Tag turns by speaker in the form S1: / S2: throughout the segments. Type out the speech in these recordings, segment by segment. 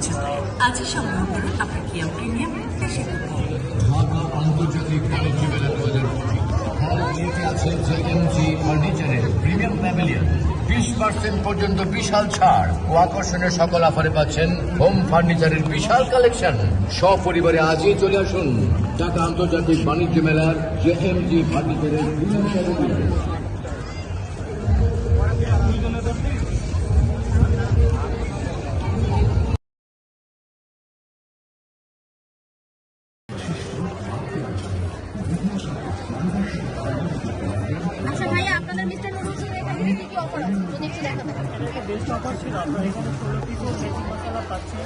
S1: জন্য আজই সংগ্রহ করুন আপনার কিয়া প্রিমিয়াম দেশি কুপন।
S2: ঢাকা আন্তর্জাতিক বাণিজ্য মেলা 2025 হল নিতে আছে জেএমজি ফার্নিচারের প্রিমিয়াম প্যাভিলিয়ন। 20% পর্যন্ত বিশাল ছাড় ও আকর্ষণীয় সকল অফারে পাচ্ছেন হোম ফার্নিচারের বিশাল কালেকশন। সপরিবারে আজই চলে আসুন ঢাকা আন্তর্জাতিক বাণিজ্য মেলার জেএমজি ফার্নিচারের প্রিমিয়াম প্যাভিলিয়ন।
S3: আচ্ছা ভাইয়া, আপনাদের মিস্টার নুডলসের এখান থেকে কি কি অফার আছে যদি একটু দেখাতে পারেন?
S4: একটা বেস্ট অফার ছিল। আপনার এখানে 16 পিসের ম্যাজিক মশলা পাচ্ছেন,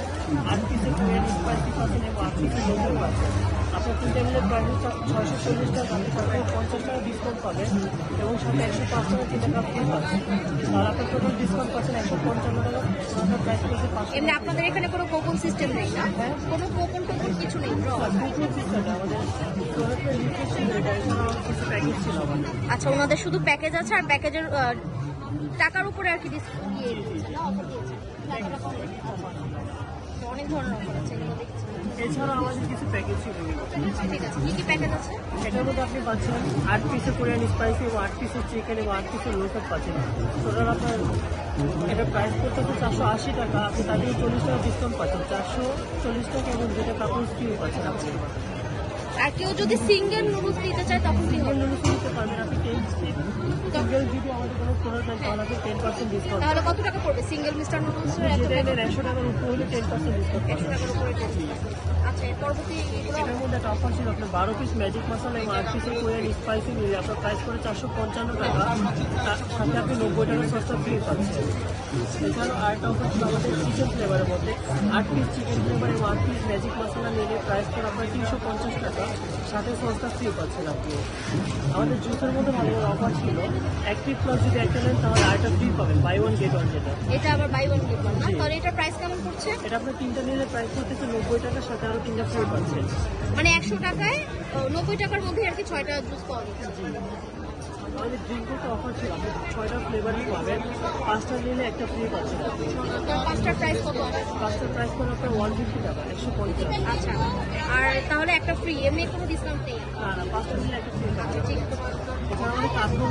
S4: 8 পিসের কোরিয়ান স্পাইসি পাচ্ছেন এবং 8 পিসের লোকাল পাচ্ছেন। আপনার 3 টেবিলের প্রাইস 640 টাকা, আপনি সাথে 50 টাকা ডিসকাউন্ট পাবেন এবং সাথে 105 টাকা 3 টাকা ফ্রি পাচ্ছেন। আর আপনার টোটাল ডিসকাউন্ট পাচ্ছেন 155 টাকা। আপনার প্রাইস পড়ছে 500
S3: এমনি আপনাদের এখানে কোনো কোপন সিস্টেম নেই না? কোনো কোপন টোপন কিছু নেই?
S4: দুটো সিস্টেম আমাদের প্রোডাক্টের রিকোয়েস্ট ছিল, এটা এছাড়া কিছু প্যাকেজ ছিল আমাদের।
S3: আচ্ছা, ওনাদের শুধু প্যাকেজ আছে আর প্যাকেজের টাকার উপরে আর কি ডিসকাউন্ট দিয়ে দিয়েছে না, অফার দিয়েছে। টাকাটা কম রেখে অনেক ধরনের অফার আছে, এগুলো দেখছি।
S4: এছাড়া আমাদের কিছু প্যাকেজ ছিল।
S3: ঠিক আছে, কি কি প্যাকেজ আছে?
S4: এটার মধ্যে আপনি পাচ্ছেন 8 পিসের কোরিয়ান স্পাইসি এবং 8 পিসের চিকেন এবং 8 পিসের লোকাল পাচ্ছেন। টোটাল আপনার এটা প্রাইস পড়তেছে 480 টাকা। আপনি তার জন্য 40 টাকা ডিসকাউন্ট পাচ্ছেন, 440 টাকা এবং যেটা কাপড় ফ্রি পাচ্ছেন আপনি।
S3: আর কেউ যদি সিঙ্গেল নুডলস নিতে চায় তখন কি হবে?
S4: নুডলস নিতে পারবেন আপনি। সিঙ্গেল যদি আমাদের কোনো প্রোডাক্ট নেন তাহলে আপনি 10% ডিসকাউন্ট।
S3: তাহলে কত টাকা পড়বে সিঙ্গেল মিস্টার নুডলসের?
S4: যেটা এনে 100 টাকার উপর হলে 10% ডিসকাউন্ট।
S3: 100 টাকার উপরে 10%। আচ্ছা, এর পরবর্তী
S4: এটার মধ্যে একটা অফার ছিল। আপনার 12 পিস ম্যাজিক মশলা এবং 8 পিসের কোরিয়ান স্পাইসি মিলে আপনার প্রাইস করে 455 টাকা। তার সাথে আপনি 90 টাকার সস্তা ফ্রি পাচ্ছেন। এছাড়াও আরেকটা অফার ছিল আমাদের চিকেন ফ্লেভারের মধ্যে। 8 পিস চিকেন ফ্লেভার এবং 8 পিস ম্যাজিক মশলা নিলে প্রাইস করে আপনার 350 টাকা, সাথে সস্তা ফ্রি পাচ্ছেন আপনি। আমাদের জুসের মধ্যে ভালো অফার ছিল। অ্যাক্টিভ প্লাস যদি একটা নেন তাহলে আরেকটা ফ্রি পাবেন, বাই ওয়ান গেট ওয়ান যেটা।
S3: এটা আবার বাই ওয়ান গেট ওয়ান না? তাহলে এটার প্রাইস কেমন পড়ছে?
S4: এটা আপনার 3টা নিলে প্রাইস করতেছে 90 টাকার, সাথে আরও 3টা ফ্রি পাচ্ছেন।
S3: মানে 100 টাকায় 90 টাকার মধ্যে আর কি 6টা জুস পাওয়া যাচ্ছে।
S4: আমাদের ড্রিঙ্কের অফার ছিল। আপনি 6টা ফ্লেভারই পাবেন, 5টা নিলে একটা ফ্রি পাচ্ছেন আপনি।
S3: তো 5টার প্রাইস কত আসে?
S4: 5টার প্রাইস করে আপনার 150 টাকা, 150।
S3: আচ্ছা, আর তাহলে একটা ফ্রি, এমনি কোনো ডিসকাউন্ট নেই?
S4: না না, 5টা নিলে একটা ফ্রি পাচ্ছেন।
S3: ঠিক আছে।
S4: এছাড়া আমাদের কাস্টমার